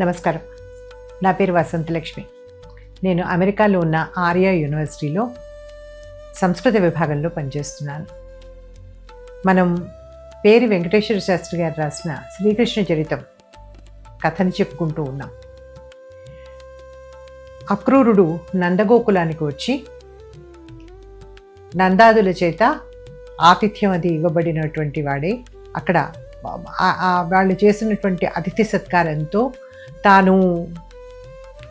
నమస్కారం. నా పేరు వసంతలక్ష్మి. నేను అమెరికాలో ఉన్న ఆర్య యూనివర్సిటీలో సంస్కృత విభాగంలో పనిచేస్తున్నాను. మనం పేరు వెంకటేశ్వర శాస్త్రి గారు రాసిన శ్రీకృష్ణ చరితం కథని చెప్పుకుంటూ ఉన్నాం. అక్రూరుడు నందగోకులానికి వచ్చి నందాదుల చేత ఆతిథ్యం అది ఇవ్వబడినటువంటి వాడే. అక్కడ వాళ్ళు చేసినటువంటి అతిథి సత్కారంతో తాను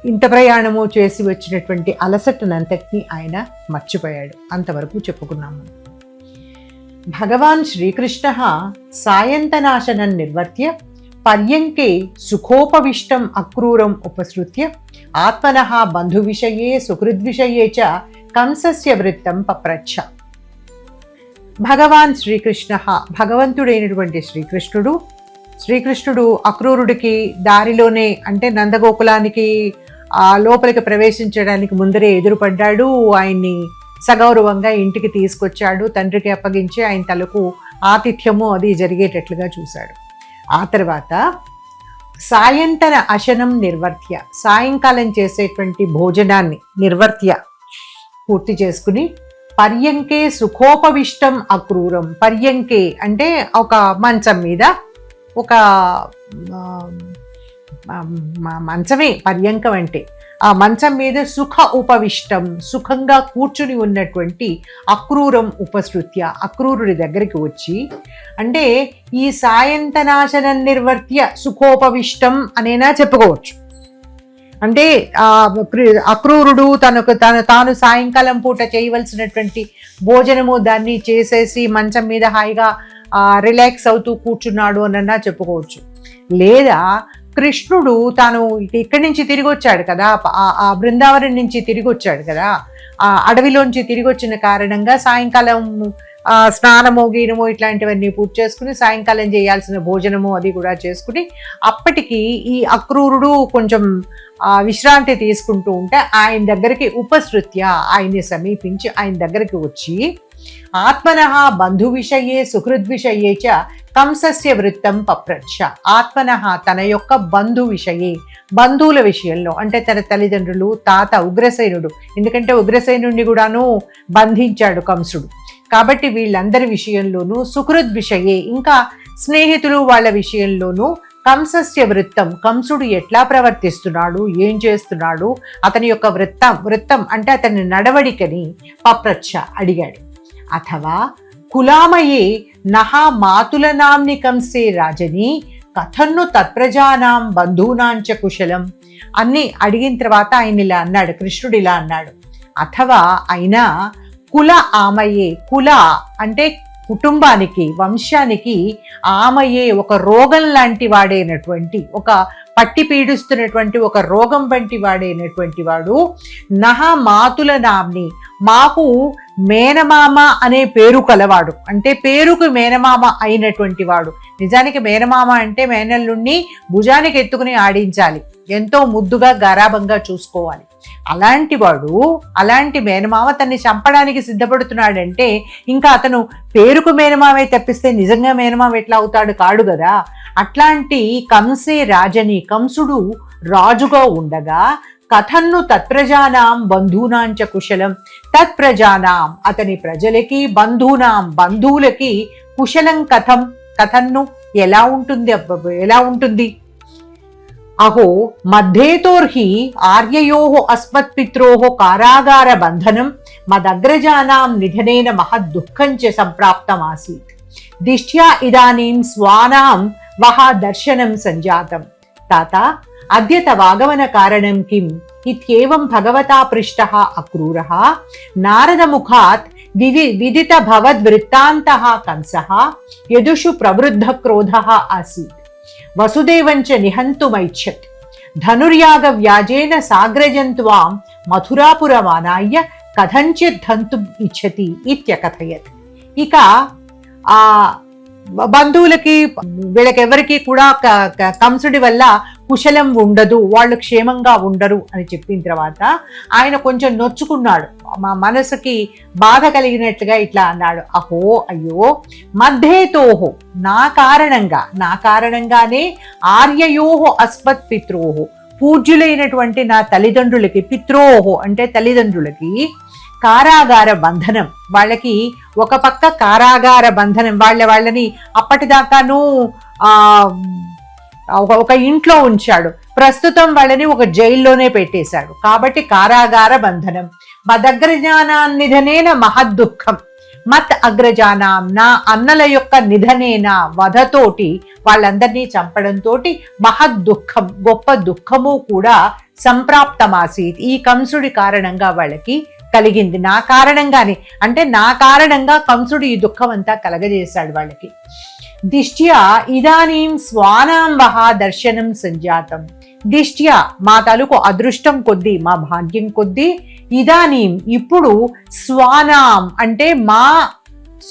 ఇంత ప్రయాణము చేసి వచ్చినటువంటి అలసటనంతటినీ ఆయన మర్చిపోయాడు. అంతవరకు చెప్పుకున్నాము. భగవాన్ శ్రీకృష్ణ సాయంతనాశనం నిర్వర్త్య పర్యంకే సుఖోపవిష్టం అక్రూరం ఉపసృత్య ఆత్మనః బంధువిషయే సుహృద్విషయే చ కంసస్య వృత్తం పప్రచ్ఛ. భగవాన్ శ్రీకృష్ణ, భగవంతుడైనటువంటి శ్రీకృష్ణుడు అక్రూరుడికి దారిలోనే, అంటే నందగోకులానికి లోపలికి ప్రవేశించడానికి ముందరే ఎదురుపడ్డాడు. ఆయన్ని సగౌరవంగా ఇంటికి తీసుకొచ్చాడు. తండ్రికి అప్పగించి ఆయన తలకు ఆతిథ్యము అది జరిగేటట్లుగా చూశాడు. ఆ తర్వాత సాయంతన అశనం నిర్వర్త్య, సాయంకాలం చేసేటువంటి భోజనాన్ని నిర్వర్త్య పూర్తి చేసుకుని పర్యంకే సుఖోపవిష్టం అక్రూరం. పర్యంకే అంటే ఒక మంచం మీద, ఒక మంచమే పర్యంకం అంటే. ఆ మంచం మీద సుఖ ఉపవిష్టం, సుఖంగా కూర్చుని ఉన్నటువంటి అక్రూరం ఉపసృత్య, అక్రూరుడి దగ్గరికి వచ్చి, అంటే ఈ సాయంతనాశనం నిర్వర్త్య సుఖోపవిష్టం అనేనా చెప్పుకోవచ్చు. అంటే అక్రూరుడు తాను సాయంకాలం పూట చేయవలసినటువంటి భోజనము దాన్ని చేసేసి మంచం మీద హాయిగా రిలాక్స్ అవుతూ కూర్చున్నాడు అనన్నా చెప్పుకోవచ్చు. లేదా కృష్ణుడు తాను ఇక్కడి నుంచి తిరిగి వచ్చాడు కదా, ఆ బృందావనం నుంచి తిరిగి వచ్చాడు కదా, ఆ అడవిలోంచి తిరిగి వచ్చిన కారణంగా సాయంకాలం స్నానము గీనము ఇట్లాంటివన్నీ పూర్తి చేసుకుని సాయంకాలం చేయాల్సిన భోజనము అది కూడా చేసుకుని, అప్పటికి ఈ అక్రూరుడు కొంచెం విశ్రాంతి తీసుకుంటూ ఉంటే ఆయన దగ్గరికి ఉపసృత్య, ఆయన్ని సమీపించి ఆయన దగ్గరికి వచ్చి ఆత్మనః బంధు విషయే సుహృద్విషయే చ కంసస్య వృత్తం పప్రచ్ఛ. ఆత్మనః తన యొక్క బంధు విషయే, బంధువుల విషయంలో, అంటే తన తల్లిదండ్రులు, తాత ఉగ్రసేనుడు, ఎందుకంటే ఉగ్రసేనుడిని కూడాను బంధించాడు కంసుడు కాబట్టి వీళ్ళందరి విషయంలోనూ, సుహృద్విషయే ఇంకా స్నేహితులు వాళ్ళ విషయంలోనూ కంసస్య వృత్తం, కంసుడు ఎట్లా ప్రవర్తిస్తున్నాడు, ఏం చేస్తున్నాడు, అతని యొక్క వృత్తం అంటే అతని నడవడికని పప్రచ్ఛ అడిగాడు. అథవా కులామయే నహ మాతులనాంని కంసే రాజని కథన్ను తత్ప్రజానాం బంధూనాంచ కుశలం అన్ని అడిగిన తర్వాత ఆయన ఇలా అన్నాడు, కృష్ణుడు ఇలా అన్నాడు. అథవా అయినా కుల ఆమయే, కుల అంటే కుటుంబానికి, వంశానికి, ఆమయే ఒక రోగం లాంటి వాడైనటువంటి, ఒక పట్టి పీడిస్తున్నటువంటి ఒక రోగం వంటి వాడైనటువంటి వాడు, నహ మాతుల నామ్ని మాకు మేనమామ అనే పేరు కలవాడు, అంటే పేరుకు మేనమామ అయినటువంటి వాడు. నిజానికి మేనమామ అంటే మేనల్లుణ్ణి భుజానికి ఎత్తుకుని ఆడించాలి, ఎంతో ముద్దుగా గారాబంగా చూసుకోవాలి. అలాంటి వాడు, అలాంటి మేనమామ తన్ని చంపడానికి సిద్ధపడుతున్నాడంటే ఇంకా అతను పేరుకు మేనమామే తప్పిస్తే నిజంగా మేనమామ ఎట్లా అవుతాడు, కాడు కదా. అట్లాంటి కంసే రాజని, కంసుడు రాజుగా ఉండగా కథన్ను తత్ప్రజానాం బంధూనాంచ కుశలం, తత్ప్రజానాం అతని ప్రజలకి, బంధూనాం బంధువులకి, కుశలం కథం కథన్ను ఎలా ఉంటుంది. అహో మధ్యేతోర్హి ఆర్యయోః అస్మత్పిత్రోః కారాగార బంధనం మదగ్రజానాం నిధనేన మహద్దుఃఖం చ సంప్రాప్తమాసీత్ దిష్ట్యా ఇదానీం స్వానాం వహ దర్శనం సంజాతం. తాత అద్య తవాగమన కారణం కిం ఇత్యేవం భగవతా పృష్టః అక్రూరః నారదముఖాత్ విదిత భవద్వృత్తాంతః కంసః యదుషు ప్రవృద్ధ క్రోధః ఆసీత్ వసుదేవంచ నిహంతుమైచ్ఛత్ ధనుర్యాగ వ్యాజేన సాగ్రజంత్వాం మథురాపురమానాయ్య కథంచిత్ హంతుం ఇచ్చతి ఇత్యకథయత్. ఇక ఆ బంధువులకి వీళ్ళకెవరికి కూడా కంసుడి వల్ల కుశలం ఉండదు, వాళ్ళు క్షేమంగా ఉండరు అని చెప్పిన తర్వాత ఆయన కొంచెం నొచ్చుకున్నాడు, మా మనసుకి బాధ కలిగినట్లుగా ఇట్లా అన్నాడు. అహో అయ్యో మధ్యేతోహో నా కారణంగానే ఆర్యయోహో అస్మత్ పిత్రోహో పూజ్యులైనటువంటి నా తల్లిదండ్రులకి, పిత్రోహో అంటే తల్లిదండ్రులకి కారాగార బంధనం, వాళ్ళకి ఒక పక్క కారాగార బంధనం, వాళ్ళని అప్పటిదాకాను ఒక ఇంట్లో ఉంచాడు, ప్రస్తుతం వాళ్ళని ఒక జైల్లోనే పెట్టేశాడు. కాబట్టి కారాగార బంధనం. మదగ్రజానాన్నిధనేన మహద్దుఃఖం మత్ అగ్రజానాం నా అన్నల యొక్క నిధనేన వధతోటి వాళ్ళందరినీ చంపడంతో మహద్దుఃఖం గొప్ప దుఃఖము కూడా సంప్రాప్తమాసీత్ ఈ కంసుడి కారణంగా వాళ్ళకి కలిగింది. నా కారణంగానే అంటే నా కారణంగా కంసుడు ఈ దుఃఖం అంతా కలగజేశాడు వాళ్ళకి. దిష్ట్యా ఇదానీం స్వానాం వహా దర్శనం సంజాతం. దిష్ట్యా మా తాలూకు అదృష్టం కొద్దీ, మా భాగ్యం కొద్దీ, ఇదానీం ఇప్పుడు, స్వానాం అంటే మా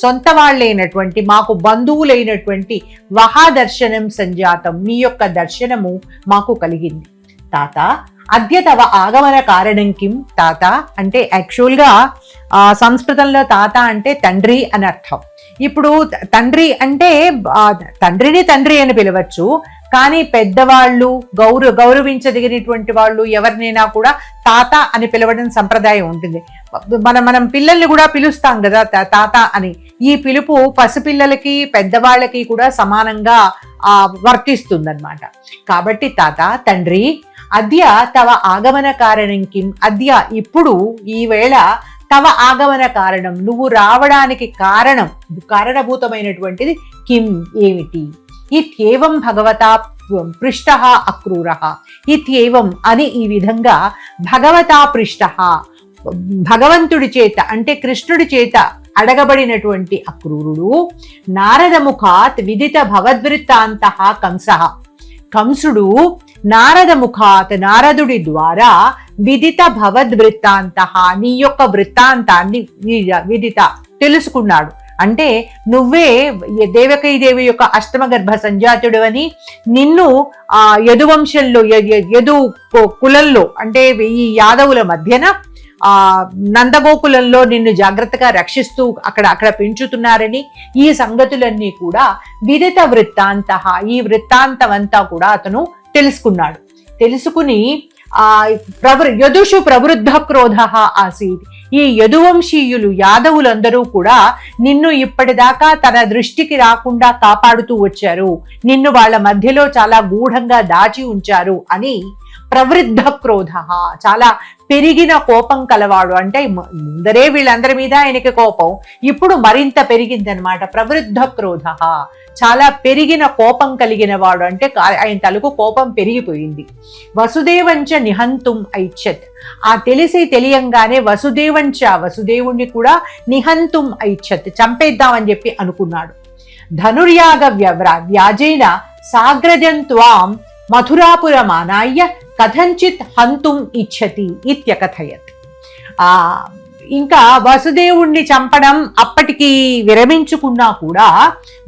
సొంత వాళ్ళైనటువంటి, మాకు బంధువులైనటువంటి, వహా దర్శనం సంజాతం మీ యొక్క దర్శనము మాకు కలిగింది. తాత అద్య తవ ఆగమన కారణం కిం. తాత అంటే యాక్చువల్గా సంస్కృతంలో తాత అంటే తండ్రి అని అర్థం. ఇప్పుడు తండ్రి అంటే తండ్రిని తండ్రి అని పిలవచ్చు, కానీ పెద్దవాళ్ళు గౌరవించదగినటువంటి వాళ్ళు ఎవరినైనా కూడా తాత అని పిలవడం సంప్రదాయం ఉంటుంది. మనం పిల్లల్ని కూడా పిలుస్తాం కదా తాత అని. ఈ పిలుపు పసిపిల్లలకి పెద్దవాళ్ళకి కూడా సమానంగా వర్తిస్తుందన్నమాట. కాబట్టి తాత తండ్రి, అద్య తవ ఆగమన కారణం కిం. అద్య ఇప్పుడు, ఈవేళ, తవ ఆగమన కారణం నువ్వు రావడానికి కారణభూతమైనటువంటిది కిం ఏమిటి. ఇత్యేవం భగవతా పృష్టః అక్రూరః. ఇత్యేవం అని ఈ విధంగా భగవతా పృష్టః భగవంతుడి చేత అంటే కృష్ణుడి చేత అడగబడినటువంటి అక్రూరుడు నారదముఖాత్ విదిత భగవద్వృత్తాంతః కంసః. కంసుడు నారదముఖాత్ నారదుడి ద్వారా విదిత భగవద్వృత్తాంతః నీ యొక్క వృత్తాంతాన్ని విదిత తెలుసుకున్నాడు. అంటే నువ్వే దేవకీదేవి యొక్క అష్టమ గర్భ సంజాతుడు అని, నిన్ను యదువంశంలో యదు కులంలో అంటే ఈ యాదవుల మధ్యన నందగోకులంలో నిన్ను జాగ్రత్తగా రక్షిస్తూ అక్కడ పెంచుతున్నారని, ఈ సంగతులన్నీ కూడా విదిత వృత్తాంతః ఈ వృత్తాంతమంతా కూడా అతను తెలుసుకున్నాడు. తెలుసుకుని యదుషు ప్రవృద్ధ క్రోధ ఆసీత్. ఈ యదువంశీయులు యాదవులందరూ కూడా నిన్ను ఇప్పటిదాకా తన దృష్టికి రాకుండా కాపాడుతూ వచ్చారు, నిన్ను వాళ్ళ మధ్యలో చాలా గూఢంగా దాచి ఉంచారు అని ప్రవృద్ధ క్రోధ చాలా పెరిగిన కోపం కలవాడు. అంటే ముందరే వీళ్ళందరి మీద ఆయనకి కోపం, ఇప్పుడు మరింత పెరిగిందనమాట. ప్రవృద్ధ క్రోధ చాలా పెరిగిన కోపం కలిగిన వాడు, అంటే ఆయన తలకు కోపం పెరిగిపోయింది. వసుదేవంచ నిహంతుం ఐచ్ఛత్. ఆ తెలియంగానే వసుదేవుణ్ణి కూడా నిహంతుం ఐచ్ఛత్ చంపేద్దామని చెప్పి అనుకున్నాడు. ధనుర్యాగ వ్యాజేన సాగ్రజం త్వాం మథురాపురమానాయ్య కథంచిత్ హంతుం ఇచ్చతి ఇత్యకథయత్. ఇంకా వసుదేవుణ్ణి చంపడం అప్పటికి విరమించుకున్నా కూడా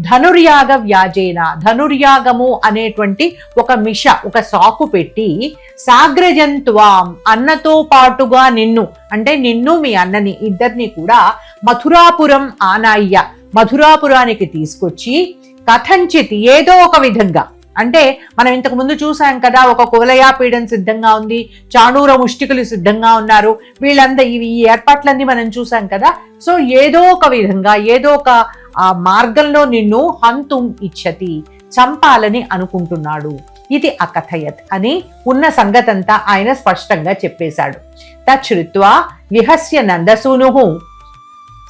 ధనుర్యాగ వ్యాజేన ధనుర్యాగము అనేటువంటి ఒక సాకు పెట్టి సాగ్రజంత్వాం అన్నతో పాటుగా నిన్ను అంటే నిన్ను మీ అన్నని ఇద్దరిని కూడా మథురాపురం ఆనాయ్య మథురాపురానికి తీసుకొచ్చి కథంచిత్ ఏదో ఒక విధంగా, అంటే మనం ఇంతకు ముందు చూసాం కదా, ఒక కువలయాపీఠం సిద్ధంగా ఉంది, చాణూర ముష్టికులు సిద్ధంగా ఉన్నారు, ఈ ఏర్పాట్లన్నీ మనం చూసాం కదా. సో ఏదో ఒక విధంగా ఏదో ఒక మార్గంలో నిన్ను హంతుం ఇచ్చతి చంపాలని అనుకుంటున్నాడు. ఇది అకథయత్ అని ఉన్న సంగతంతా ఆయన స్పష్టంగా చెప్పేశాడు. తచ్చుత్వా విహస్య నందసూను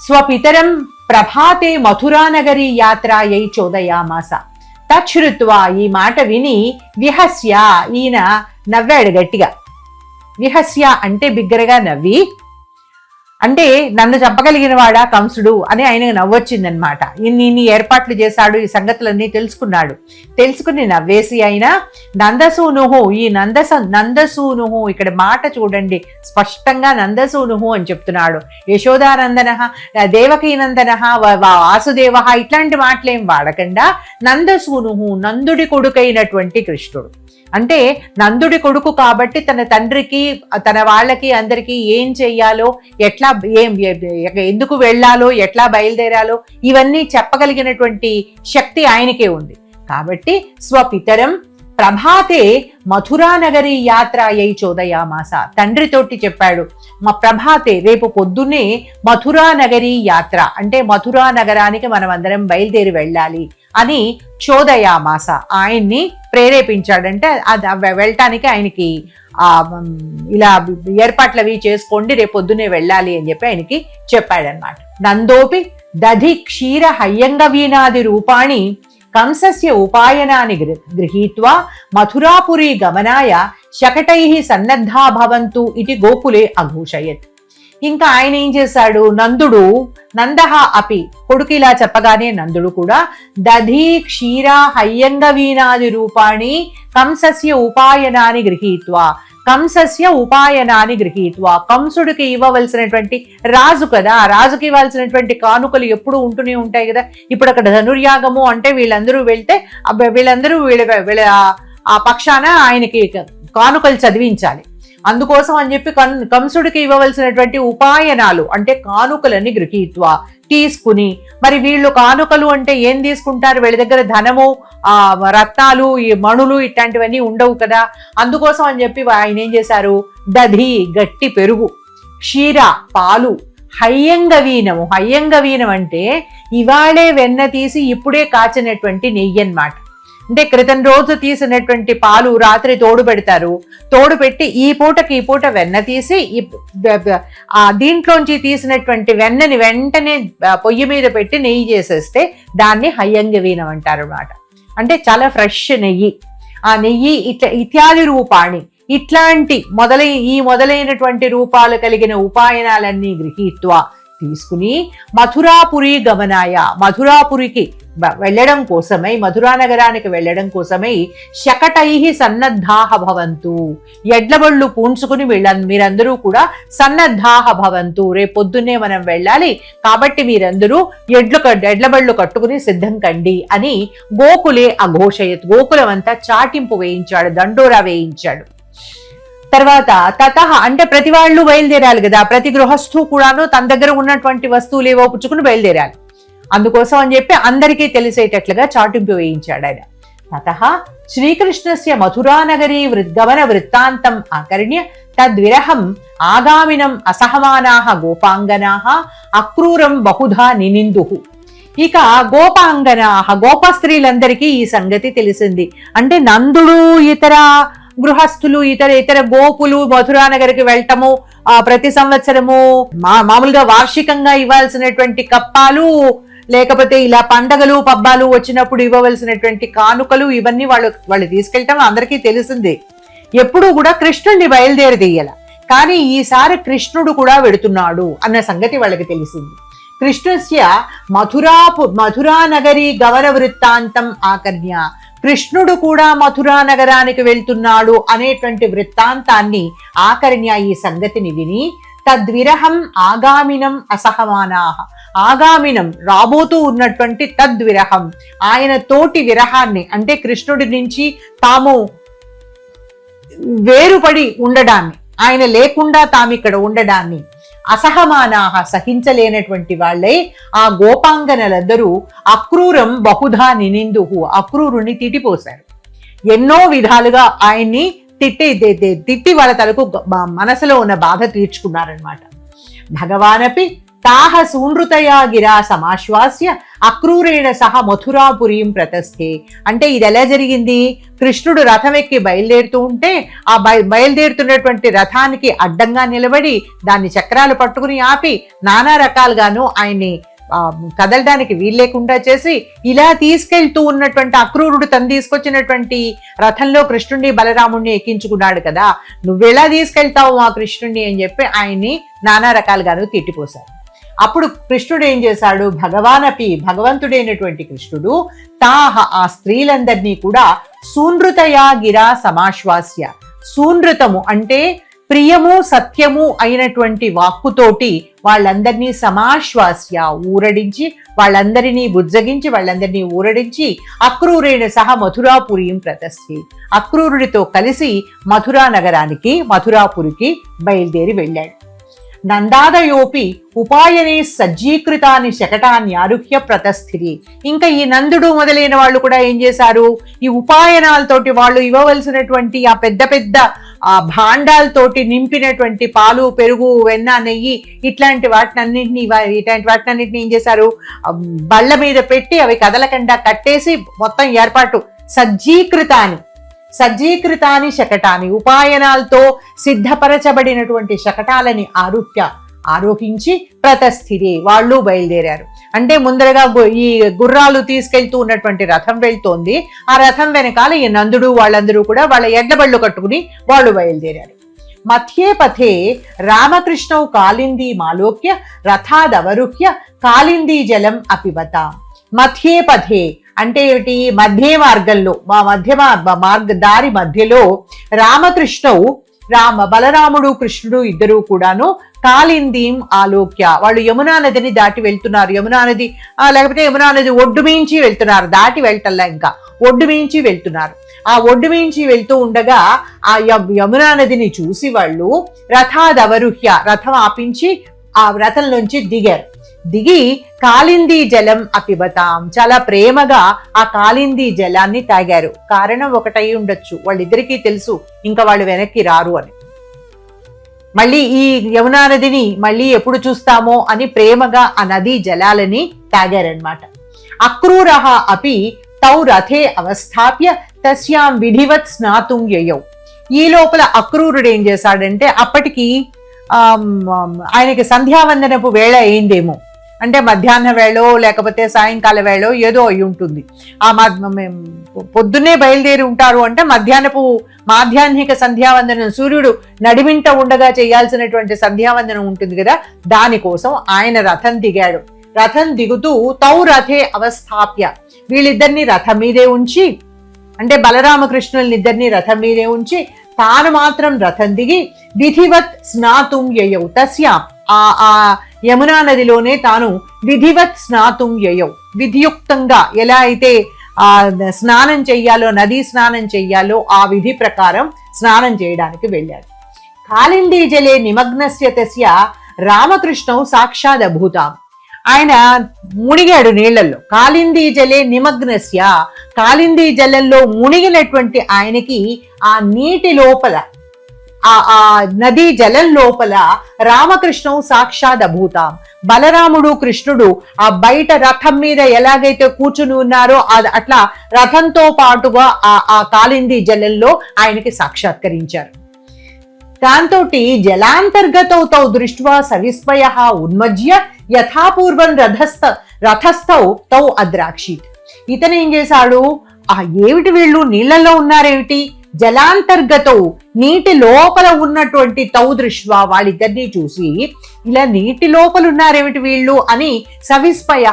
స్వపితరం ప్రభాతే మథురానగరీ యాత్రాయై చోదయామాస. తచ్చుత్వా ఈ మాట విని విహస్య ఈయన నవ్వాడు గట్టిగా. విహస్య అంటే బిగ్గరగా నవ్వి, అంటే నన్ను చంపగలిగిన వాడా కంసుడు అని ఆయనకు నవ్వొచ్చిందనమాట. ఇన్ని ఏర్పాట్లు చేశాడు, ఈ సంగతులన్నీ తెలుసుకున్నాడు. తెలుసుకుని నవ్వేసి ఆయన నందసూనుహు ఈ నందసూనుహు ఇక్కడ మాట చూడండి, స్పష్టంగా నందసూనుహు అని చెప్తున్నాడు. యశోదానందన, దేవకీనందన, వాసుదేవ ఇట్లాంటి మాటలేం వాడకుండా నందసూనుహు నందుడి కొడుకైనటువంటి కృష్ణుడు. అంటే నందుడి కొడుకు కాబట్టి తన తండ్రికి తన వాళ్ళకి అందరికీ ఏం చెయ్యాలో, ఎట్లా ఎందుకు వెళ్ళాలో, ఎట్లా బయలుదేరాలో ఇవన్నీ చెప్పగలిగినటువంటి శక్తి ఆయనకే ఉంది. కాబట్టి స్వపితరం ప్రభాతే మథురా నగరి యాత్ర అయ్యి చోదయామాస, తండ్రితోటి చెప్పాడు, మా ప్రభాతే రేపు పొద్దున్నే మథురా నగరి యాత్ర అంటే మథురా నగరానికి మనం అందరం బయలుదేరి వెళ్ళాలి అని చోదయామాస ఆయన్ని ప్రేరేపించాడంటే వెళ్ళటానికి ఆయనకి ఇలా ఏర్పాట్లు అవి చేసుకోండి, రేపు పొద్దునే వెళ్ళాలి అని చెప్పి ఆయనకి చెప్పాడనమాట. నందోపి దధి క్షీర హయ్యంగవీనాది రూపాణి కంసస్య ఉపాయనాన్ని గృహీత్వా మథురాపురి గమనాయ శకటైః సన్నద్ధా భవంతు ఇటి గోకులే అఘోషయత్. ఇంకా ఆయన ఏం చేశాడు, నందః అపి, కొడుకు ఇలా చెప్పగానే నందుడు కూడా దధి క్షీర హయ్యంగవీనాది రూపాణి కంసస్య ఉపాయనాన్ని గృహీత్వా, కంసుడికి ఇవ్వవలసినటువంటి రాజు కదా, రాజుకి ఇవ్వాల్సినటువంటి కానుకలు ఎప్పుడు ఉంటూనే ఉంటాయి కదా. ఇప్పుడు అక్కడ ధనుర్యాగము అంటే వీళ్ళందరూ వెళ్తే వీళ్ళందరూ వీళ్ళ ఆ పక్షాన ఆయనకి కానుకలు చదివించాలి. అందుకోసం అని చెప్పి కంసుడికి ఇవ్వవలసినటువంటి ఉపాయనాలు అంటే కానుకలని గృహీత్వా తీసుకుని, మరి వీళ్ళు కానుకలు అంటే ఏం తీసుకుంటారు, వీళ్ళ దగ్గర ధనము రత్నాలు ఈ మణులు ఇట్లాంటివన్నీ ఉండవు కదా. అందుకోసం అని చెప్పి ఆయన ఏం చేశారు, దధి గట్టి పెరుగు, క్షీర పాలు, హయ్యంగవీనం అంటే ఇవాళే వెన్న తీసి ఇప్పుడే కాచినటువంటి నెయ్యి అన్నమాట. అంటే క్రితం రోజు తీసినటువంటి పాలు రాత్రి తోడు పెడతారు, తోడు పెట్టి ఈ పూట వెన్న తీసి దీంట్లోంచి తీసినటువంటి వెన్నని వెంటనే పొయ్యి మీద పెట్టి నెయ్యి చేసేస్తే దాన్ని హయ్యంగవీనం అంటారు అన్నమాట. అంటే చాలా ఫ్రెష్ నెయ్యి. ఆ నెయ్యి ఇత్యాది రూపాణి, ఇట్లాంటి మొదలైనటువంటి రూపాలు కలిగిన ఉపాయనాలన్నీ గృహీత్వా తీసుకుని మథురాపురి గమనాయ, మథురాపురికి వెళ్ళడం కోసమై, మథురా నగరానికి వెళ్ళడం కోసమై శకటైః సన్నద్ధాః భవంతు, ఎడ్లబళ్ళు పూంచుకుని మీరందరూ కూడా సన్నద్ధాః భవంతు, రేపు పొద్దున్నే మనం వెళ్ళాలి కాబట్టి మీరందరూ ఎడ్లబళ్ళు కట్టుకుని సిద్ధం కండి అని గోకులే అఘోషయత్, గోకులం అంతా చాటింపు వేయించాడు, దండోరా వేయించాడు. తర్వాత తతః అంటే ప్రతి వాళ్ళు బయలుదేరాలి కదా, ప్రతి గృహస్థు కూడాను తన దగ్గర ఉన్నటువంటి వస్తువులు ఏవో పుచ్చుకుని బయలుదేరాలి. అందుకోసం అని చెప్పి అందరికీ తెలిసేటట్లుగా చాటింపు వేయించాడు ఆయన. తతః శ్రీకృష్ణస్య మథురానగరీ గమన వృత్తాంతం ఆకర్ణ్య తద్విరహం ఆగామినం అసహమానాః గోపాంగనాః అక్రూరం బహుధా నినిందుః. ఇక గోపస్త్రీలందరికీ ఈ సంగతి తెలిసింది. అంటే నందుడు ఇతర గృహస్థులు ఇతర గోపులు మథురా నగరికి వెళ్ళటము, ప్రతి సంవత్సరము మామూలుగా వార్షికంగా ఇవ్వాల్సినటువంటి కప్పాలు, లేకపోతే ఇలా పండగలు పబ్బాలు వచ్చినప్పుడు ఇవ్వవలసినటువంటి కానుకలు, ఇవన్నీ వాళ్ళు తీసుకెళ్ళటం అందరికీ తెలిసిందే. ఎప్పుడూ కూడా కృష్ణుడిని బయలుదేరదీయాల, కానీ ఈసారి కృష్ణుడు కూడా వెడుతున్నాడు అన్న సంగతి వాళ్ళకి తెలిసింది. కృష్ణస్య మథురా నగరీ గవన వృత్తాంతం ఆకర్ణ్య, కృష్ణుడు కూడా మథురా నగరానికి వెళ్తున్నాడు అనేటువంటి వృత్తాంతాన్ని ఆకర్ణ్య ఈ సంగతిని విని తద్విరహం ఆగామినం అసహమానాః, ఆగామినం రాబోతూ ఉన్నటువంటి తద్విరహం ఆయన తోటి విరహాన్ని అంటే కృష్ణుడి నుంచి తాము వేరుపడి ఉండడాన్ని, ఆయన లేకుండా తాము ఇక్కడ ఉండడాన్ని అసహమానాహ సహించలేనటువంటి వాళ్ళే ఆ గోపాంగనలందరూ అక్రూరం బహుధా నినిందుహు, అక్రూరుని తిట్టిపోశారు. ఎన్నో విధాలుగా ఆయన్ని తిట్టి వాళ్ళ తలకు మనసులో ఉన్న బాధ తీర్చుకున్నారనమాట. భగవానపి తాహ సూనృతయా గిరా సమాశ్వాస్య అక్రూరేణ సహ మథురాపురీం ప్రతస్థే. అంటే ఇది ఎలా జరిగింది, కృష్ణుడు రథం ఎక్కి బయలుదేరుతూ ఉంటే ఆ బయలుదేరుతున్నటువంటి రథానికి అడ్డంగా నిలబడి దాన్ని చక్రాలు పట్టుకుని ఆపి నానా రకాలుగాను ఆయన్ని కదలడానికి వీల్లేకుండా చేసి ఇలా తీసుకెళ్తూ ఉన్నటువంటి అక్రూరుడు తను తీసుకొచ్చినటువంటి రథంలో కృష్ణుడిని బలరాముడిని ఎక్కించుకున్నాడు కదా, నువ్వెలా తీసుకెళ్తావు మా కృష్ణుడిని అని చెప్పి ఆయన్ని నానా రకాలుగాను తిట్టిపోశారు. అప్పుడు కృష్ణుడు ఏం చేశాడు, భగవంతుడైనటువంటి కృష్ణుడు తాహ ఆ స్త్రీలందరినీ కూడా సూనృతయా గిరా సమాశ్వాస్య, సూనృతము అంటే ప్రియము సత్యము అయినటువంటి వాక్కుతోటి వాళ్ళందరినీ సమాశ్వాస్య ఊరడించి, వాళ్ళందరినీ బుజ్జగించి, వాళ్ళందరినీ ఊరడించి అక్రూరేణ సహ మథురాపురీం ప్రతస్థి, అక్రూరుడితో కలిసి మథురా నగరానికి, మథురాపురికి బయలుదేరి వెళ్ళాడు. నందాదయోపి ఉపాయనే సజ్జీకృతాన్ని శకటాన్ని ఆరుహ్య ప్రతస్థిరి. ఇంకా ఈ నందుడు మొదలైన వాళ్ళు కూడా ఏం చేశారు, ఈ ఉపాయనాలతోటి వాళ్ళు ఇవ్వవలసినటువంటి ఆ పెద్ద పెద్ద ఆ భాండాలతోటి నింపినటువంటి పాలు, పెరుగు, వెన్న, నెయ్యి ఇట్లాంటి వాటినన్నింటినీ ఏం చేశారు, బళ్ళ మీద పెట్టి అవి కదలకుండా కట్టేసి మొత్తం ఏర్పాటు సజ్జీకృతాని శకటాన్ని, ఉపాయనాలతో సిద్ధపరచబడినటువంటి శకటాలని ఆరోహించి ప్రతస్థిరే వాళ్ళు బయలుదేరారు. అంటే ముందరగా ఈ గుర్రాలు తీసుకెళ్తూ ఉన్నటువంటి రథం వెళ్తోంది. ఆ రథం వెనకాల ఈ నందుడు వాళ్ళందరూ కూడా వాళ్ళ ఎడ్లబళ్ళు కట్టుకుని వాళ్ళు బయలుదేరారు. మధ్యే పథే రామకృష్ణౌ కాళిందీ మాలోక్య రథాదవరుహ్య కాళిందీ జలం అపిబత. మధ్యే పథే అంటే ఏమిటి, మధ్య మార్గంలో, దారి మధ్యలో బలరాముడు కృష్ణుడు ఇద్దరు కూడాను కాళిందీం ఆలోక్య, వాళ్ళు యమునా నదిని దాటి వెళ్తున్నారు. యమునా నది లేకపోతే యమునా నది ఒడ్డు మించి వెళ్తున్నారు, దాటి వెళ్ళటల్లా, ఇంకా ఒడ్డు మించి వెళ్తున్నారు. ఆ ఒడ్డు మించి వెళ్తూ ఉండగా ఆ యమునా నదిని చూసి వాళ్ళు రథాదవరుహ్య, రథం ఆపించి ఆ రథంలోంచి దిగి కాళిందీ జలం అపిబతాం, చాలా ప్రేమగా ఆ కాళిందీ జలాన్ని తాగారు. కారణం ఒకటై ఉండొచ్చు, వాళ్ళిద్దరికీ తెలుసు ఇంకా వాళ్ళు వెనక్కి రారు అని. మళ్ళీ ఈ యమునా నదిని మళ్ళీ ఎప్పుడు చూస్తామో అని ప్రేమగా ఆ నదీ జలాలని తాగారనమాట. అక్రూరః అపి తౌ రథే అవస్థాప్య తస్యాం విధివత్ స్నాతుం యయౌ. ఈ లోపల అక్రూరుడు ఏం చేశాడంటే, అప్పటికి ఆయనకి సంధ్యావందనపు వేళ అయిందేమో, అంటే మధ్యాహ్న వేళో లేకపోతే సాయంకాల వేళో ఏదో అయి ఉంటుంది. ఆ పొద్దున్నే బయలుదేరి ఉంటారు అంటే మాధ్యాహ్నిక సంధ్యావందనం, సూర్యుడు నడిమింట ఉండగా చేయాల్సినటువంటి సంధ్యావందనం ఉంటుంది కదా, దానికోసం ఆయన రథం దిగాడు. రథం దిగుతూ తౌ రథే అవస్థాప్య, వీళ్ళిద్దరిని రథం మీదే ఉంచి, అంటే బలరామకృష్ణులిద్దరిని రథం మీదే ఉంచి తాను మాత్రం రథం దిగి విధివత్ స్నాతుం యయౌ తస్యాం, ఆ యమునా నదిలోనే తాను విధివత్ స్నాతుం యయౌ, విధియుక్తంగా ఎలా అయితే ఆ స్నానం చెయ్యాలో, నదీ స్నానం చెయ్యాలో ఆ విధి ప్రకారం స్నానం చేయడానికి వెళ్ళాడు. కాళిందీ జలే నిమగ్నస్య తస్య రామకృష్ణౌ సాక్షాదభూతాం, ఆయన మునిగాడు నీళ్లలో. కాళిందీ జలే నిమగ్నస్య, కాళిందీ జలంలో మునిగినటువంటి ఆయనకి ఆ నీటి లోపల, ఆ నదీ జలం లోపల రామకృష్ణం సాక్షాత్ అభూతాం, బలరాముడు కృష్ణుడు ఆ బయట రథం మీద ఎలాగైతే కూర్చుని ఉన్నారో అట్లా రథంతో పాటుగా ఆ కాళిందీ జలంలో ఆయనకి సాక్షాత్కరించారు. దాంతో జలాంతర్గతౌ తౌ దృష్ట్వా సవిస్మయ ఉన్మజ్య యథాపూర్వం రథస్థౌ తౌ అద్రాక్షిత్. ఇతను ఏం చేశాడు, ఏమిటి వీళ్ళు నీళ్లలో ఉన్నారేమిటి, జలాంతర్గతౌ నీటి లోపల ఉన్నటువంటి తౌ దృష్ట్వా వాళ్ళిద్దరినీ చూసి ఇలా నీటి లోపల ఉన్నారేమిటి వీళ్ళు అని సవిస్మయ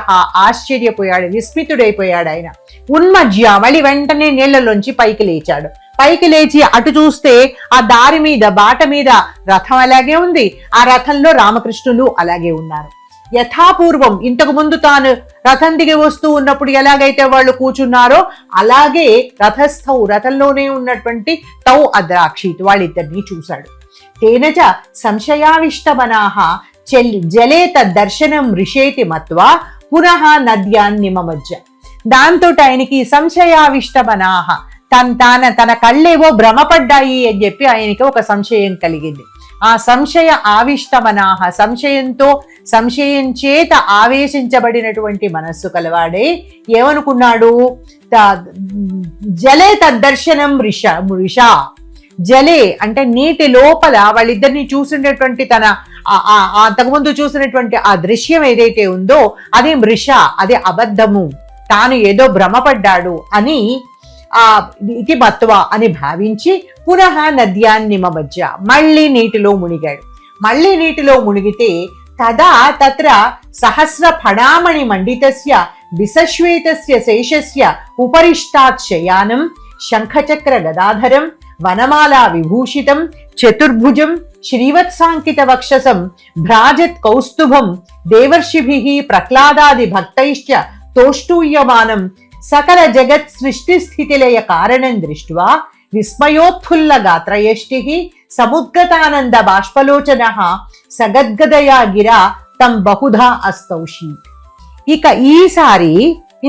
ఆశ్చర్యపోయాడు, విస్మితుడైపోయాడు ఆయన. ఉన్మజ్య మళ్ళీ వెంటనే నీళ్లలోంచి పైకి లేచాడు. పైకి లేచి అటు చూస్తే ఆ దారి మీద, బాట మీద రథం అలాగే ఉంది, ఆ రథంలో రామకృష్ణులు అలాగే ఉన్నారు. యథాపూర్వం ఇంతకు ముందు తాను రథం దిగి వస్తూ ఉన్నప్పుడు ఎలాగైతే వాళ్ళు కూర్చున్నారో అలాగే రథస్థౌ రథంలోనే ఉన్నటువంటి తౌ అద్రాక్షిత్ వాళ్ళిద్దరినీ చూశాడు. తేనచ సంశయావిష్టమనాహ జలే తద్దర్శనం ఋషేతి మత్వా పునః నద్యాన్నిమజ్జ. దాంతో ఆయనకి సంశయావిష్టమనాహ, తన కళ్ళేవో భ్రమపడ్డాయి అని చెప్పి ఆయనకి ఒక సంశయం కలిగింది. ఆ సంశయ ఆవిష్టమనాహ, సంశయం చేత ఆవేశించబడినటువంటి మనస్సు కలవాడే ఏమనుకున్నాడు, జలే తద్దర్శనం ఋషా, జలే అంటే నీటి లోపల వాళ్ళిద్దరిని చూసినటువంటి తన అంతకుముందు చూసినటువంటి ఆ దృశ్యం ఏదైతే ఉందో అది మృష, అది అబద్ధము, తాను ఏదో భ్రమపడ్డాడు అని ఇది మత్వ అని భావించి పునః నద్యాన్నిమజ్జ మళ్ళీ నీటిలో మునిగాడు. మళ్ళీ నీటిలో మునిగితే తదా తత్ర సహస్ర ఫణామణి మండితస్య విసశ్వేతస్య శేషస్య ఉపరిష్టాత్ శయానం శంఖచక్ర గదాధరం వనమాలా విభూషితం చతుర్భుజం శ్రీవత్సాంకిత వక్షసం భ్రాజత్ కౌస్తుభం దేవర్షిభిః ప్రహ్లాదాది భక్తైశ్చ తోష్టూయమానం సకల జగత్ సృష్టి స్థితిలయ కారణం దృష్ట్వా విస్మయోత్ఫుల్ల గాత్రయష్టిః సముద్గతానంద బాష్పలోచనః సగద్గదయా గిరా తం బహుధా అస్తౌషీత్. ఇక ఈసారి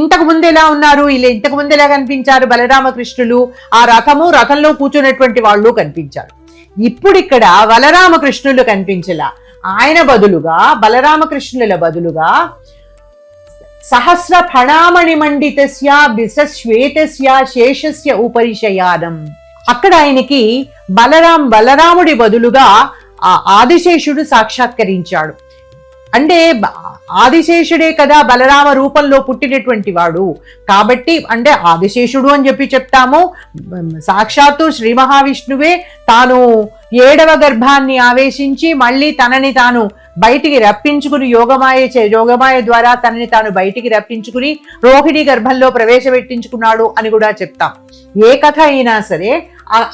ఇంతకు ముందు ఎలా ఉన్నారు, ఇలా ఇంతకు ముందు ఎలా కనిపించారు బలరామకృష్ణులు, ఆ రథంలో కూర్చున్నటువంటి వాళ్ళు కనిపించారు. ఇప్పుడు ఇక్కడ బలరామకృష్ణులు కనిపించలా, ఆయన బదులుగా బలరామకృష్ణుల బదులుగా సహస్ర ఫణామణి మండితస్య బిసశ్వేతస్య శేషస్య ఉపరిశయానం. అక్కడ ఆయనకి బలరాముడి బదులుగా ఆ ఆదిశేషుడు సాక్షాత్కరించాడు. అంటే ఆదిశేషుడే కదా బలరామ రూపంలో పుట్టినటువంటి వాడు కాబట్టి, అంటే ఆదిశేషుడు అని చెప్పి చెప్తాము, సాక్షాత్తు శ్రీ మహావిష్ణువే తాను 7వ గర్భాన్ని ఆవేశించి మళ్ళీ తనని తాను బయటికి రప్పించుకుని యోగమాయ ద్వారా తనని తాను బయటికి రప్పించుకుని రోహిణి గర్భంలో ప్రవేశపెట్టించుకున్నాడు అని కూడా చెప్తాం. ఏ కథ అయినా సరే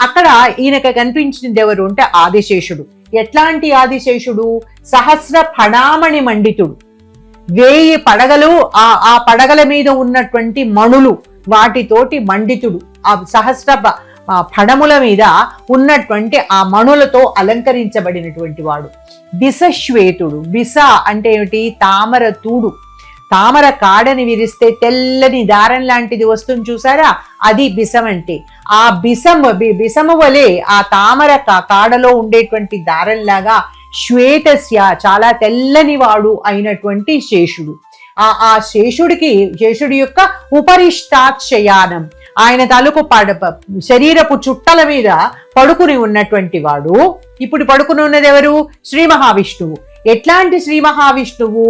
అక్కడ ఈయనకు కనిపించింది ఎవరు అంటే ఆదిశేషుడు. ఎట్లాంటి ఆదిశేషుడు? సహస్ర ఫణామణి మండితుడు. 1000 పడగలు, ఆ పడగల మీద ఉన్నటువంటి మణులు వాటితోటి మండితుడు. ఆ సహస్ర ఫణముల మీద ఉన్నటువంటి ఆ మణులతో అలంకరించబడినటువంటి వాడు. బిసశ్వేతుడు. బిస అంటే ఏమిటి? తామర తూడు. తామర కాడని విరిస్తే తెల్లని దారం లాంటిది వస్తుంది చూసారా, అది బిసం అంటే. ఆ బిసము వలె ఆ తామర కాడలో ఉండేటువంటి దారంలాగా శ్వేతస్య చాలా తెల్లని వాడు అయినటువంటి శేషుడు. ఆ శేషుడి యొక్క ఉపరిష్టాత్ శయానం, ఆయన తాలూకు శరీరపు చుట్టల మీద పడుకుని ఉన్నటువంటి వాడు. ఇప్పుడు పడుకుని ఉన్నది ఎవరు? శ్రీ మహావిష్ణువు. ఎట్లాంటి శ్రీ మహావిష్ణువు?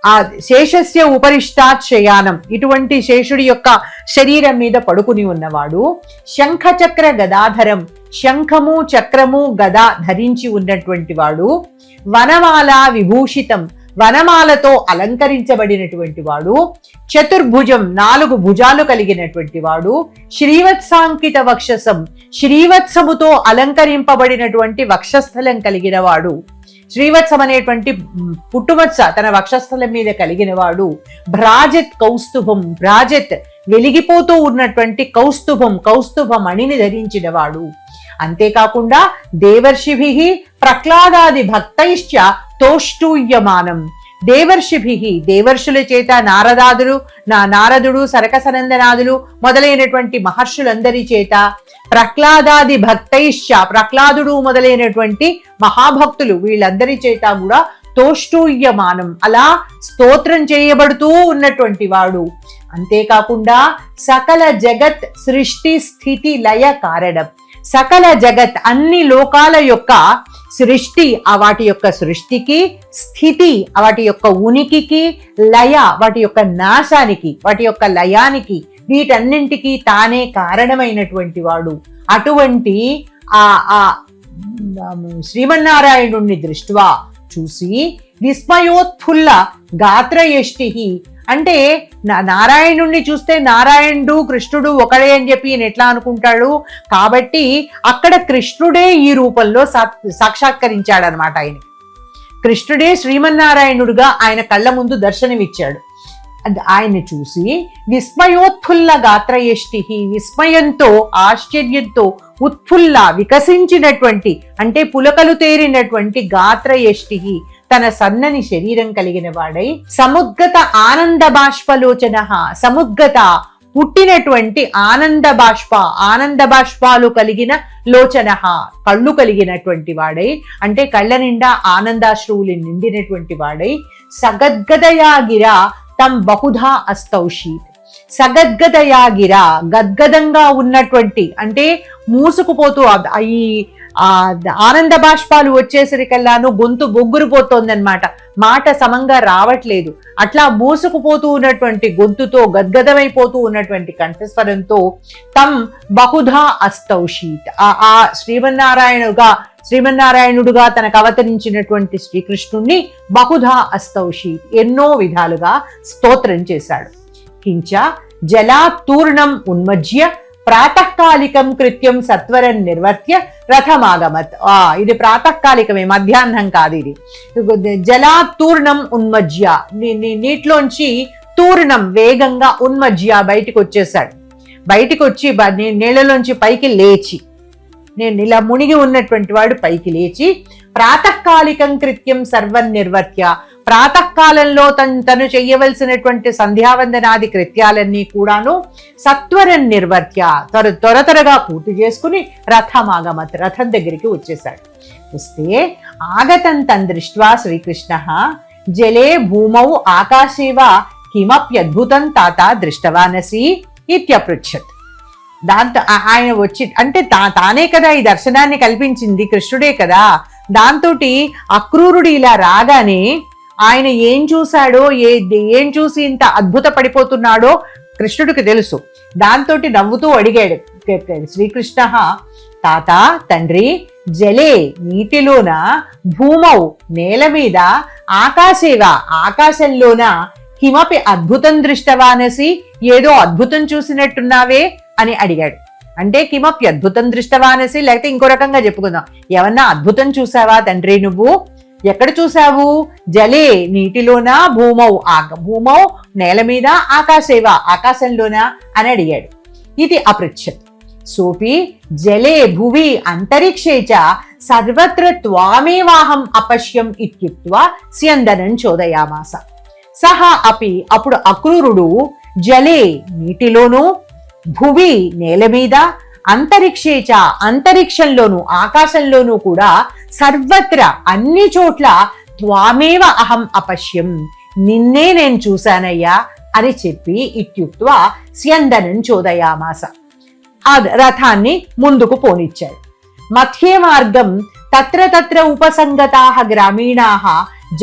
ఆ శేషస్య ఉపరిష్టాత్ శయానం, ఇటువంటి శేషుడి యొక్క శరీరం మీద పడుకుని ఉన్నవాడు. శంఖ చక్ర గదాధరం, శంఖము చక్రము గద ధరించి ఉన్నటువంటి వాడు. వనమాల విభూషితం, వనమాలతో అలంకరించబడినటువంటి వాడు. చతుర్భుజం, 4 భుజాలు కలిగినటువంటి వాడు. శ్రీవత్సాంకిత వక్షసం, శ్రీవత్సముతో అలంకరింపబడినటువంటి వక్షస్థలం కలిగిన వాడు. శ్రీవత్సం అనేటువంటి పుట్టుమచ్చ తన వక్షస్థలం మీద కలిగిన వాడు. భ్రాజత్ కౌస్తుభం, భ్రాజత్ వెలిగిపోతూ ఉన్నటువంటి కౌస్తుభమణిని ధరించిన వాడు. అంతేకాకుండా దేవర్షిభిః ప్రహ్లాదాది భక్తైశ్చ తోష్టూయమానం, దేవర్షుల చేత నారదుడు సరకసనందనాదులు మొదలైనటువంటి మహర్షులందరి చేత, ప్రహ్లాదాది భక్తైశ్చ ప్రహ్లాదుడు మొదలైనటువంటి మహాభక్తులు వీళ్ళందరి చేత కూడా తోష్టూయమానం అలా స్తోత్రం చేయబడుతూ ఉన్నటువంటి వాడు. అంతేకాకుండా సకల జగత్ సృష్టి స్థితి లయ కారణం, సకల జగత్ అన్ని లోకాల యొక్క సృష్టి, వాటి యొక్క సృష్టికి, స్థితి వాటి యొక్క ఉనికికి, లయ వాటి యొక్క నాశానికి, వాటి యొక్క లయానికి, వీటన్నింటికి తానే కారణమైనటువంటి వాడు. అటువంటి ఆ శ్రీమన్నారాయణుణ్ణి దృష్ట్వా చూసి విస్మయోత్ఫుల్ల గాత్రయష్టిః, అంటే నారాయణుణ్ణి చూస్తే నారాయణుడు కృష్ణుడు ఒకడే అని చెప్పి ఈయన ఎట్లా అనుకుంటాడు? కాబట్టి అక్కడ కృష్ణుడే ఈ రూపంలో సాక్షాత్కరించాడనమాట. కృష్ణుడే శ్రీమన్నారాయణుడుగా ఆయన కళ్ళ ముందు దర్శనమిచ్చాడు. ఆయన్ని చూసి విస్మయోత్ఫుల్ల గాత్రయష్టిః, విస్మయంతో ఆశ్చర్యంతో ఉత్ఫుల్ల వికసించినటువంటి అంటే పులకలు తేరినటువంటి గాత్రయష్టిః తన సన్నని శరీరం కలిగిన వాడై, సముద్గత ఆనంద బాష్పలోచన, సముద్గత పుట్టినటువంటి ఆనంద బాష్పాలు కలిగిన లోచన, కళ్ళు కలిగినటువంటి వాడై, అంటే కళ్ళ నిండా ఆనందాశ్రువులు నిండినటువంటి వాడై, సగద్గదయా గిరా తం బహుధా అస్తౌషీత్. సగద్గదయా గిరా, గద్గదంగా ఉన్నటువంటి అంటే మూసుకుపోతూ ఈ ఆనంద బాష్పాలు వచ్చేసరికల్లాను గొంతు బొగ్గురుపోతోందనమాట, మాట సమంగా రావట్లేదు. అట్లా మూసుకుపోతూ ఉన్నటువంటి గొంతుతో, గద్గదమైపోతూ ఉన్నటువంటి కంఠస్వరంతో తం బహుధా అస్తౌషీత్, ఆ శ్రీమన్నారాయణుడుగా తనకు అవతరించినటువంటి శ్రీకృష్ణుణ్ణి బహుధా అస్తౌషీత్ ఎన్నో విధాలుగా స్తోత్రం చేశాడు. కించ జలాత్తూర్ణం ఉన్మజ్య ప్రాతకాలికం కృత్యం సత్వరం నిర్వర్త్య రథమాగమత్. ఇది ప్రాతకాలికమే, మధ్యాహ్నం కాదు ఇది. జలాతూర్ణం ఉన్మజ్య, నీటిలోంచి తూర్ణం వేగంగా ఉన్మజ్య బయటికి వచ్చేసాడు. బయటికి వచ్చి నీళ్ళలోంచి పైకి లేచి, నేను ఇలా మునిగి ఉన్నటువంటి వాడు పైకి లేచి ప్రాతకాలికం కృత్యం సర్వం నిర్వర్త్య, ప్రాతకాలంలో తను చెయ్యవలసినటువంటి సంధ్యావందనాది కృత్యాలన్నీ కూడాను సత్వరం నిర్వర్త్య త్వరగా పూర్తి చేసుకుని రథమాగమత్, రథం దగ్గరికి వచ్చేశాడు. వస్తే ఆగతం తన్ దృష్ట్వా శ్రీకృష్ణ జలే భూమౌ ఆకాశేవ కిమప్యద్భుతం తాత దృష్టవానసి ఇత్యపృచ్ఛత్. దాంతో ఆయన వచ్చి, అంటే తానే కదా ఈ దర్శనాన్ని కల్పించింది, కృష్ణుడే కదా. దాంతో అక్రూరుడు ఇలా రాగానే ఆయన ఏం చూశాడో, ఏం చూసి ఇంత అద్భుత పడిపోతున్నాడో కృష్ణుడికి తెలుసు. దాంతో నవ్వుతూ అడిగాడు శ్రీకృష్ణ, తాత తండ్రి, జలే నీటిలోన, భూమౌ నేల మీద, ఆకాశేవ ఆకాశంలోన, కిమపి అద్భుతం దృష్టవానసి ఏదో అద్భుతం చూసినట్టున్నావే అని అడిగాడు. అంటే కిమపి అద్భుతం దృష్టవానసి, లేకపోతే ఇంకో రకంగా చెప్పుకుందాం, ఏమన్నా అద్భుతం చూసావా తండ్రి నువ్వు? ఎక్కడ చూసావు? జలే నీటిలోనా, భూమౌ నేల మీద, ఆకాశేవ ఆకాశంలోనా అని అడిగాడు. ఇది అపృచ్ఛత్. సోపి జలే భువి అంతరిక్షే చ సర్వత్ర త్వామేవాహం అపశ్యం ఇత్యుక్త్వా స్యందనం చోదయామాస. సహ అపి అప్పుడు అక్రూరుడు జలే నీటిలోను, భువి నేల మీద, అంతరిక్షేచ అంతరిక్షంలోను ఆకాశంలోనూ కూడా, సర్వత్ర అన్ని చోట్ల, త్వామేవ అహం అపశ్యం నిన్నే నేను చూశానయ్యా అని చెప్పి ఇత్యుక్త్వా స్యందనం చోదయామాస, ఆ రథాన్ని ముందుకు పోనిచ్చాడు. మధ్యే మార్గం తత్ర ఉపసంగతాః గ్రామీణాః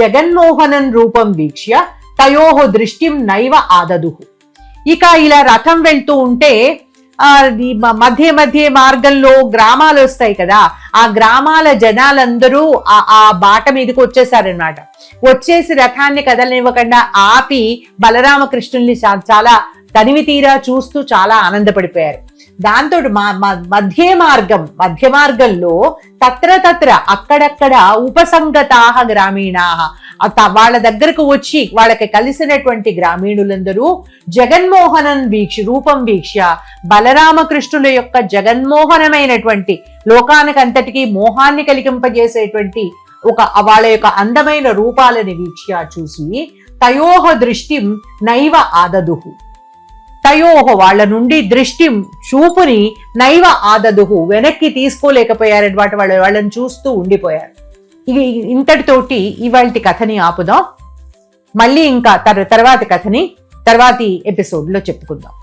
జగన్మోహనం రూపం వీక్ష్య తయోః దృష్టిం నైవ ఆదదుః. ఇక ఇలా రథం వెళ్తూ ఉంటే మధ్య మార్గంలో గ్రామాలు వస్తాయి కదా, ఆ గ్రామాల జనాలందరూ ఆ బాట మీదకి వచ్చేసారనమాట. వచ్చేసి రథాన్ని కదలనివ్వకుండా ఆపి బలరామకృష్ణుల్ని చాలా తనివి తీరా చూస్తూ చాలా ఆనందపడిపోయారు. దాంతో మధ్య మార్గంలో తత్ర అక్కడక్కడ ఉపసంగతాః గ్రామీణాః వాళ్ళ దగ్గరకు వచ్చి వాళ్ళకి కలిసినటువంటి గ్రామీణులందరూ జగన్మోహనం రూపం వీక్ష బలరామకృష్ణుల యొక్క జగన్మోహనమైనటువంటి లోకానికంతటికీ మోహాన్ని కలిగింపజేసేటువంటి వాళ్ళ యొక్క అందమైన రూపాలని వీక్ష చూసి తయోః దృష్టిం నైవ ఆదదుః, తయోః వాళ్ళ నుండి దృష్టి చూపుని నైవ ఆదదుః వెనక్కి తీసుకోలేకపోయారన్నమాట. వాళ్ళని చూస్తూ ఉండిపోయారు. ఇది ఇంతటితోటి ఇవాల్టి కథని ఆపుదాం. మళ్ళీ ఇంకా తర్వాతి కథని తర్వాతి ఎపిసోడ్లో చెప్పుకుందాం.